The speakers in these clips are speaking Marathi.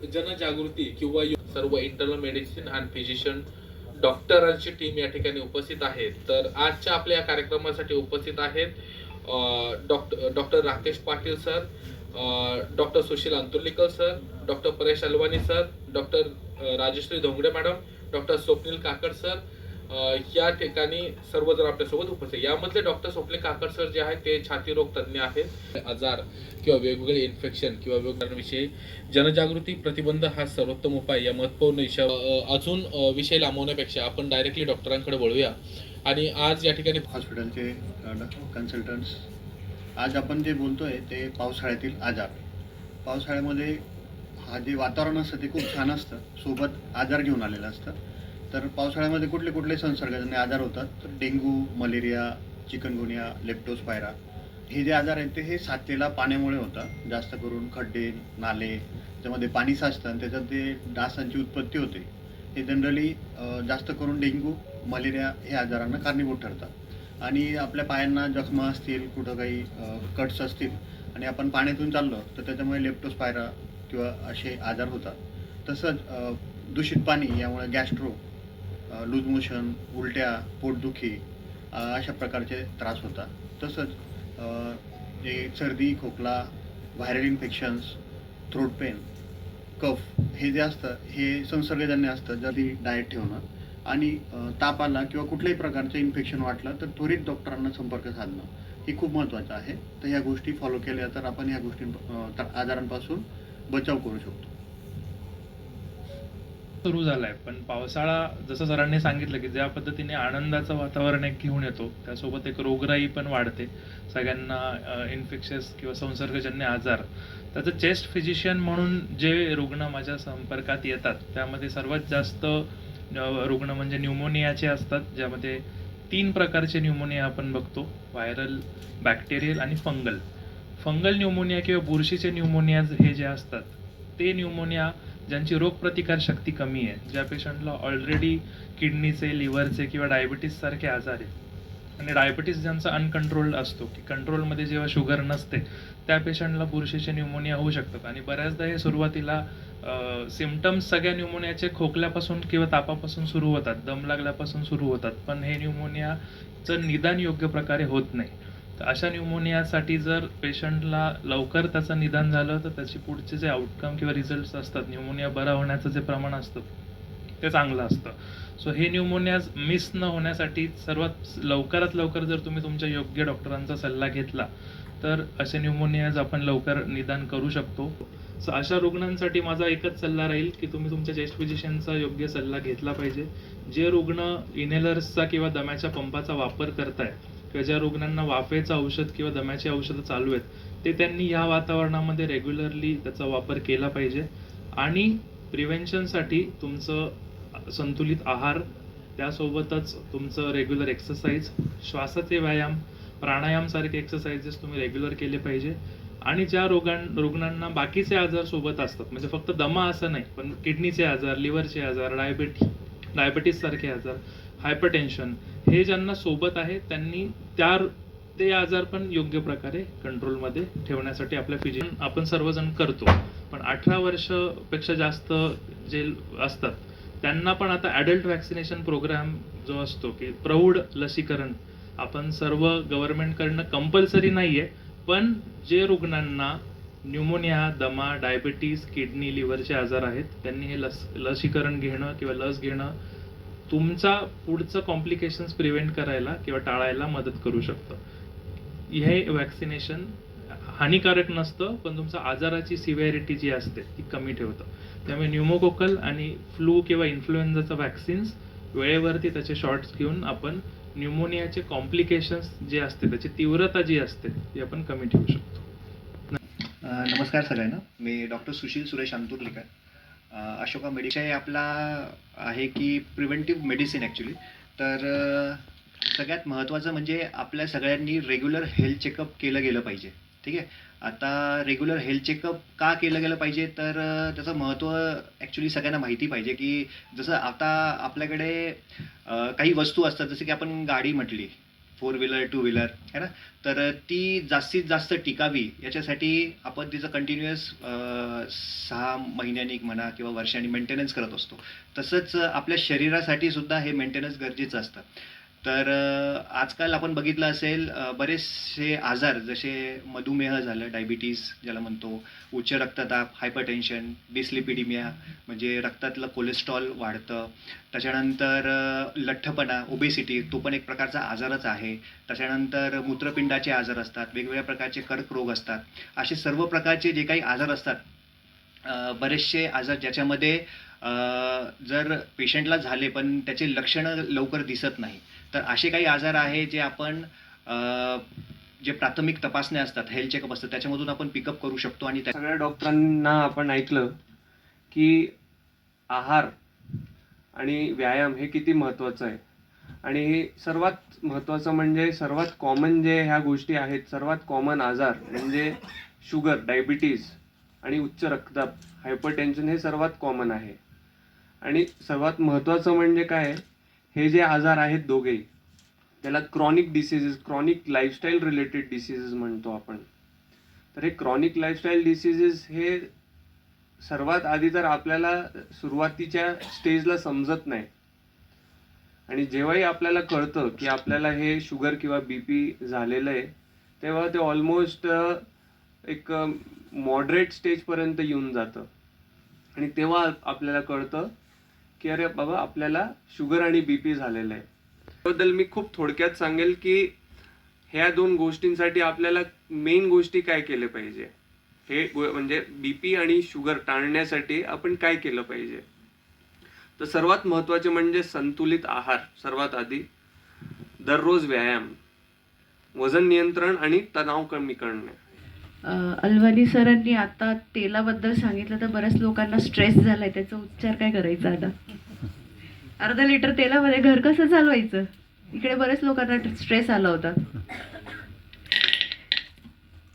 जनजागृती किंवा सर्व इंटरनल मेडिसिन अँड फिजिशियन डॉक्टरांची टीम या ठिकाणी उपस्थित आहे। तर आजच्या आपल्या या कार्यक्रमासाठी उपस्थित आहेत doctor Rakesh Patil sir, doctor Sushil Anturlikar sir, doctor Paresh Alwani sir, doctor Rajashree Dhongade madam, doctor Swapnil Kakad sir या ठिकाणी सर्वजण आपल्यासोबत उपस्थित। यामधले डॉक्टर स्वप्नील काकड सर जे आहेत ते छातीरोग तज्ज्ञ आहेत। आजार किंवा वेगवेगळे इन्फेक्शन किंवा वेगवेगळ्यांविषयी जनजागृती प्रतिबंध हा सर्वोत्तम उपाय या महत्त्वपूर्ण विषयावर अजून विषय लांबवण्यापेक्षा आपण डायरेक्टली डॉक्टरांकडे वळूया। आणि आज या ठिकाणी हॉस्पिटलचे कन्सल्टंट्स, आज आपण जे बोलतोय ते पावसाळ्यातील आजार। पावसाळ्यामध्ये हा जे वातावरण असतं ते खूप छान असतं, सोबत आजार घेऊन आलेलं असतं। तर पावसाळ्यामध्ये कुठले कुठले संसर्गजन्य आजार होतात तर डेंग्यू, मलेरिया, चिकनगुनिया, लेप्टोस्पायरा हे जे आजार आहेत ते हे साचलेल्या पाण्यामुळे होतात। जास्त करून खड्डे, नाले ज्यामध्ये पाणी साचतं आणि त्याच्यात ते डासांची उत्पत्ती होते। हे जनरली जास्त करून डेंग्यू, मलेरिया हे आजारांना कारणीभूत ठरतात। आणि आपल्या पायांना जखमा असतील, कुठं काही कट्स असतील आणि आपण पाण्यातून चाललो तर त्याच्यामुळे लेप्टोस्पायरा किंवा असे आजार होतात। तसंच दूषित पाणी यामुळे गॅस्ट्रो, लूज मोशन, उलट्या, पोटदुखी अशा प्रकारचे त्रास होतात। तसंच जे सर्दी, खोकला, व्हायरल इन्फेक्शन्स, थ्रोट पेन, कफ हे जे असतं हे संसर्गजन्य असतं। जर ती डाएट ठेवणं आणि ताप आला किंवा कुठल्याही प्रकारचं इन्फेक्शन वाटलं तर त्वरित डॉक्टरांना संपर्क साधणं हे खूप महत्त्वाचं आहे। तर ह्या गोष्टी फॉलो केल्या तर आपण ह्या गोष्टी आजारांपासून बचाव करू शकतो। सुरू झालाय, पण पावसाळा जसं सरांनी सांगितलं की ज्या पद्धतीने आनंदाचं वातावरण एक घेऊन येतो त्यासोबत एक रोगराई पण वाढते, सगळ्यांना इन्फेक्शस किंवा संसर्गजन्य आजार। त्याचं चेस्ट फिजिशियन म्हणून जे रुग्ण माझ्या संपर्कात येतात त्यामध्ये सर्वात जास्त रुग्ण म्हणजे न्यूमोनियाचे असतात, ज्यामध्ये 3 प्रकारचे न्यूमोनिया आपण बघतो, व्हायरल, बॅक्टेरियल आणि फंगल। फंगल न्यूमोनिया किंवा बुरशीचे न्यूमोनियाज हे जे असतात ते न्यूमोनिया ज्यांची रोगप्रतिकार शक्ती कमी आहे, ज्या पेशंटला ऑलरेडी किडनीचे, लिव्हरचे किंवा डायबिटीस सारखे आजार आहेत आणि डायबिटीस ज्यांचा अनकंट्रोल्ड असतो की कंट्रोलमध्ये जेव्हा शुगर नसते त्या पेशंटला बुरशीचे न्यूमोनिया होऊ शकतात। आणि बऱ्याचदा हे सुरुवातीला सिम्पटम्स सगळ्या न्यूमोनियाचे खोकल्यापासून किंवा तापापासून सुरू होतात, दम लागल्यापासून सुरू होतात, पण हे न्यूमोनियाचं निदान योग्य प्रकारे होत नाही। तर अशा न्यूमोनियासाठी जर पेशंटला लवकर त्याचं निदान झालं तर त्याची पुढचे जे आउटकम किंवा रिझल्ट्स असतात, न्यूमोनिया बरा होण्याचं जे प्रमाण असतं ते चांगलं असतं। सो हे न्यूमोनियाज मिस न होण्यासाठी सर्वात लवकरात लवकर जर तुम्ही तुमच्या योग्य डॉक्टरांचा सल्ला घेतला तर असे न्यूमोनियाज आपण लवकर निदान करू शकतो। सो अशा रुग्णांसाठी माझा एकच सल्ला राहील की तुम्ही तुमच्या चेस्ट फिजिशियनचा योग्य सल्ला घेतला पाहिजे। जे रुग्ण इनहेलर्सचा किंवा दम्याच्या पंपाचा वापर करताय किंवा ज्या रुग्णांना वाफेचं औषध किंवा दम्याची औषधं चालू आहेत ते त्यांनी या वातावरणामध्ये रेग्युलरली त्याचा वापर केला पाहिजे। आणि प्रिव्हेन्शनसाठी तुमचं संतुलित आहार, त्यासोबतच तुमचं रेग्युलर एक्सरसाइज, श्वासाचे व्यायाम, प्राणायाम सारखे एक्सरसाइजेस तुम्ही रेग्युलर केले पाहिजे। आणि ज्या रुग्णांना बाकीचे आजार सोबत असतात, म्हणजे फक्त दमा असं नाही पण किडनीचे आजार, लिव्हरचे आजार, डायबिटीस सारखे आजार, हायपरटेन्शन हे ज्यांना सोबत आहे त्यांनी ते आजार पण योग्य प्रकारे कंट्रोलमध्ये ठेवण्यासाठी आपल्या फिजिशियन आपण सर्वजण करतो। पण 18 वर्षापेक्षा जास्त जे असतात त्यांना पण आता ॲडल्ट वॅक्सिनेशन प्रोग्राम जो असतो की प्रौढ लसीकरण आपण सर्व गव्हर्नमेंटकडनं कंपल्सरी नाही आहे, पण जे रुग्णांना न्यूमोनिया, दमा, डायबिटीस, किडनी, लिव्हरचे आजार आहेत त्यांनी हे लसीकरण घेणं किंवा लस घेणं तुमचा पुढचं कॉम्प्लिकेशन्स प्रिव्हेंट करायला किंवा टाळायला मदत करू शकतं। हे वॅक्सिनेशन हानिकारक नसतं, पण तुमच्या आजाराची सिव्हिरिटी जी असते ती कमी ठेवतं। त्यामुळे न्यूमोकोकल आणि फ्लू किंवा इन्फ्लुएन्झाचं वॅक्सिन्स वेळेवरती त्याचे शॉट्स घेऊन आपण न्यूमोनियाचे कॉम्प्लिकेशन्स जे असते त्याची तीव्रता जी असते ती आपण कमी ठेवू शकतो। नमस्कार सगळ्यांना, मी डॉक्टर सुशील सुरेश अंतुर्लीकर। अशोका मेडिसिन आपला आहे की प्रिव्हेंटिव्ह मेडिसिन ॲक्च्युली। तर सगळ्यात महत्त्वाचं म्हणजे आपल्या सगळ्यांनी रेग्युलर हेल्थ चेकअप केलं गेलं पाहिजे, ठीक आहे। आता रेग्युलर हेल्थ चेकअप का केलं गेलं पाहिजे तर त्याचं महत्त्व ॲक्च्युली सगळ्यांना माहिती पाहिजे की जसं आता आपल्याकडे काही वस्तू असतात, जसं की आपण गाडी म्हटली 4 व्हीलर 2 व्हीलर है ना, तर ती जास्तीत जास्त टिकावी याच्यासाठी आपण तिचं कंटिन्युअस 6 महिन्यांनी म्हणा किंवा वर्षांनी मेंटेनन्स करत असतो. तसंच आपल्या शरीरासाठी सुद्धा हे मेंटेनन्स गरजेचं असतं. तर आजकाल आपण बघितलं असेल बरेचसे आजार जसे मधुमेह झालं, डायबिटीज ज्याला म्हणतो, उच्च रक्तदाब, हायपरटेन्शन, डिस्लिपिडिमिया म्हणजे रक्तातलं कोलेस्ट्रॉल वाढतं, त्याच्यानंतर लठ्ठपणा, ओबेसिटी तो पण एक प्रकारचा आजारच आहे, त्याच्यानंतर मूत्रपिंडाचे आजार असतात, वेगवेगळ्या प्रकारचे कर्करोग असतात. असे सर्व प्रकारचे जे काही आजार असतात, बरेचसे आजार ज्याच्यामध्ये जर पेशंटला झाले पण त्याचे लक्षणं लवकर दिसत नाही, तर असे काही आजार आहे जे आपण जे प्राथमिक तपासण्या असतात, हेल्थ चेकअप असतं, त्याच्यामधून आपण पिकअप करू शकतो. आणि सगळ्या डॉक्टरांना आपण ऐकलं की आहार आणि व्यायाम हे किती महत्त्वाचं आहे. आणि सर्वात महत्त्वाचं म्हणजे सर्वात कॉमन जे ह्या गोष्टी आहेत, सर्वात कॉमन आजार म्हणजे शुगर, डायबिटीज आणि उच्च रक्तदाब, हायपरटेन्शन हे सर्वात कॉमन आहे. आणि सर्वात महत्त्वाचं म्हणजे काय, हे जे आजार आहेत दोघेही, त्याला chronic diseases, chronic lifestyle related diseases म्हणतो आपण. तर हे क्रॉनिक लाईफस्टाईल डिसीजेस हे सर्वात आधी तर आपल्याला सुरुवातीच्या स्टेजला समजत नाही. आणि जेव्हाही आपल्याला कळतं की आपल्याला हे शुगर किंवा BP झालेलं आहे, तेव्हा ते ऑलमोस्ट एक मॉडरेट स्टेजपर्यंत येऊन जातं. आणि तेव्हा आपल्याला कळतं की अरे बाबा आपल्याला शुगर आणि BP झालेलं आहे. त्याबद्दल मी खूप थोडक्यात सांगेल की ह्या 2 गोष्टींसाठी आपल्याला मेन गोष्टी काय केले पाहिजे, हे म्हणजे BP आणि शुगर टाळण्यासाठी आपण काय केलं पाहिजे. तर सर्वात महत्त्वाचे म्हणजे संतुलित आहार, सर्वात आधी दररोज व्यायाम, वजन नियंत्रण आणि तणाव कमी करणे. अल्वानी सरांनी आता तेलाबद्दल सांगितलं, तर बऱ्याच लोकांना स्ट्रेस झालाय, त्याचा उपचार काय करायचा आता. अर्धा लिटर तेलामध्ये घर कसं चालवायचं, इकडे बरेच लोकांना स्ट्रेस आला होता.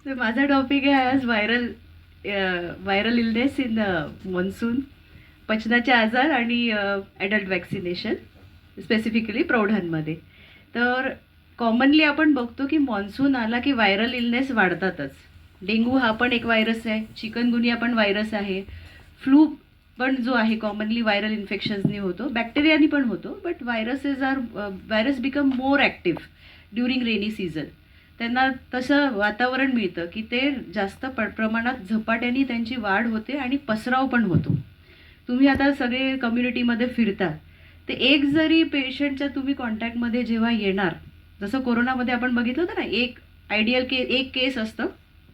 तर माझा टॉपिक आहे आज व्हायरल इलनेस इन मॉन्सून, पचनाचे आजार आणि ॲडल्ट वॅक्सिनेशन, स्पेसिफिकली प्रौढांमध्ये. तर कॉमनली आपण बघतो की मॉन्सून आला की व्हायरल इलनेस वाढतातच. डेंग्यू हा पण एक व्हायरस आहे, चिकनगुनिया पण व्हायरस आहे, फ्लू पण जो आहे कॉमनली व्हायरल इन्फेक्शन्सनी होतो, बॅक्टेरियानी पण होतो. But virus become more active during rainy season. त्यांना तसं वातावरण मिळतं की ते जास्त प्रमाणात झपाट्याने त्यांची वाढ होते आणि पसराव पण होतो. तुम्ही आता सगळे कम्युनिटीमध्ये फिरता, ते एक जरी पेशंटच्या तुम्ही कॉन्टॅक्टमध्ये जेव्हा येणार, जसं कोरोनामध्ये आपण बघितलं होतं ना, एक केस असतं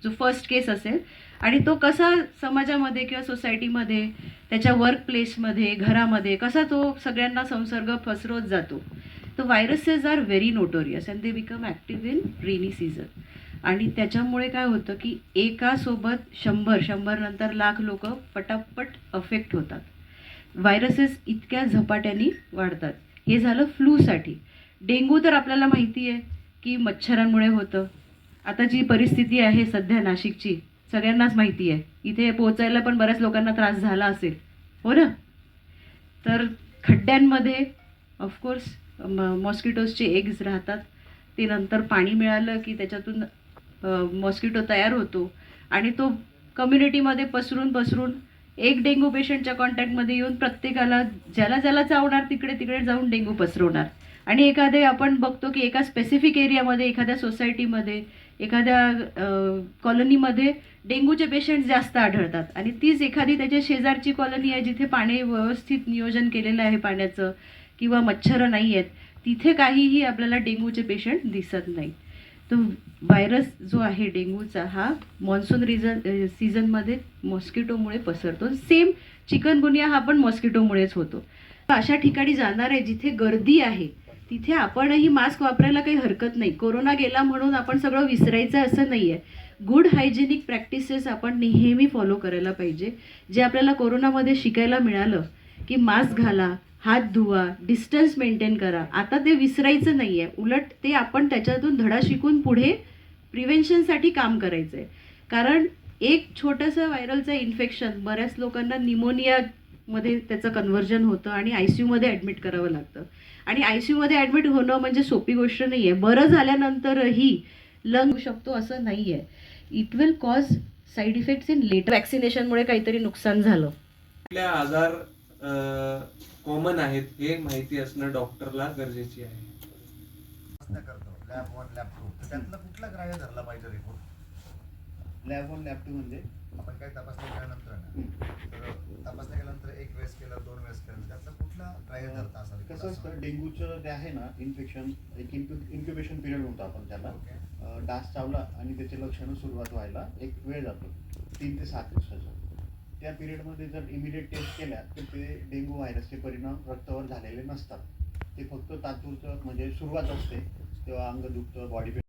जो फर्स्ट केस असेल, आणि तो कसा समाजामध्ये किंवा सोसायटीमध्ये, त्याच्या वर्क प्लेसमध्ये, घरामध्ये कसा तो सगळ्यांना संसर्ग पसरवत जातो. तर viruses are very notorious and they become active in rainy season. आणि त्याच्यामुळे काय होतं की एकासोबत 100 नंतर लाख लोक पटापट अफेक्ट होतात. व्हायरसेस इतक्या झपाट्याने वाढतात. हे झालं फ्लूसाठी. डेंग्यू तर आपल्याला माहिती आहे की मच्छरांमुळे होतं. आता जी परिस्थिती आहे सध्या नाशिकची सगळ्यांनाच माहिती आहे, इथे पोचायला पण बऱ्याच लोकांना त्रास झाला असेल, हो ना. तर खड्ड्यांमध्ये ऑफकोर्स मॉस्किटोजचे एग्ज राहतात. ते नंतर पाणी मिळालं की त्याच्यातून मॉस्किटो तयार होतो आणि तो कम्युनिटीमध्ये पसरून एक डेंग्यू पेशंटच्या कॉन्टॅक्टमध्ये येऊन प्रत्येकाला ज्याला चावणार तिकडे जाऊन डेंग्यू पसरवणार. आणि आपण बघतो की एका स्पेसिफिक एरियामध्ये, एखाद्या सोसायटीमध्ये, एखाद्या कॉलनीमध्ये डेंग्यूचे पेशंट जास्त आढळतात. आणि तीच एखादी त्याच्या शेजारची कॉलनी आहे जिथे पाणी व्यवस्थित नियोजन केलेलं आहे पाण्याचं, किंवा मच्छरं नाही आहेत, तिथे काहीही आपल्याला डेंग्यूचे पेशंट दिसत नाही. तर व्हायरस जो आहे डेंग्यूचा हा मॉन्सून सीझनमध्ये मॉस्किटोमुळे पसरतो. सेम चिकनगुनिया हा पण मॉस्किटोमुळेच होतो. अशा ठिकाणी जाणार आहे जिथे गर्दी आहे, तिथे आपणही मास्क वापरायला काही हरकत नाही. कोरोना गेला म्हणून आपण सगळं विसरायचं असं नाही आहे. गुड हायजेनिक प्रॅक्टिसेस आपण नेहमी फॉलो करायला पाहिजे. जे आपल्याला कोरोनामध्ये शिकायला मिळालं की मास्क घाला, हात धुवा, डिस्टन्स मेंटेन करा, आता ते विसरायचं नाही आहे. उलट ते आपण त्याच्यातून धडा शिकून पुढे प्रिव्हेन्शनसाठी काम करायचं आहे. कारण एक छोटंसं व्हायरलचं इन्फेक्शन बऱ्याच लोकांना निमोनिया मध्ये त्याचं कन्व्हर्जन होतं आणि आय सी यूमध्ये ॲडमिट करावं लागतं. आणि आय सी यूमध्ये ॲडमिट होणं म्हणजे सोपी गोष्ट नाही आहे. बरं झाल्यानंतरही लंग होऊ शकतो असं नाही आहे. It will cause side effects in later. वॅक्सिनेशनमुळे काहीतरी नुकसान झालं. कुठल्या आजार कॉमन आहेत हे माहिती असणं डॉक्टरला गरजेची आहे. करतो लॅब 1 लॅब 2 तर त्यातला कुठला ग्राह्य धरला पाहिजे रिपोर्ट? लॅब 1 लॅब 2 म्हणजे आपण काही तपासणी केल्यानंतर आहे ना, तर तपासणी केल्यानंतर 1 वेळेस केलं 2 वेळेस केलं त्यातला कुठला ग्राह्य धरता असा report कसं असावा? असतं, डेंग्यूचं जे आहे ना इन्फेक्शन, एक इन्क्युबेशन पिरियड म्हणतो आपण त्याला. ओके. डास चावला आणि त्याचे लक्षणं सुरुवात व्हायला एक वेळ जातो 3 ते 7 दिवसाचा. त्या पिरियडमध्ये जर इमिडिएट टेस्ट केल्या तर ते डेंग्यू व्हायरसचे परिणाम रक्तावर झालेले नसतात. ते फक्त तात्पुरतं म्हणजे सुरुवात असते तेव्हा अंग दुखतं, बॉडी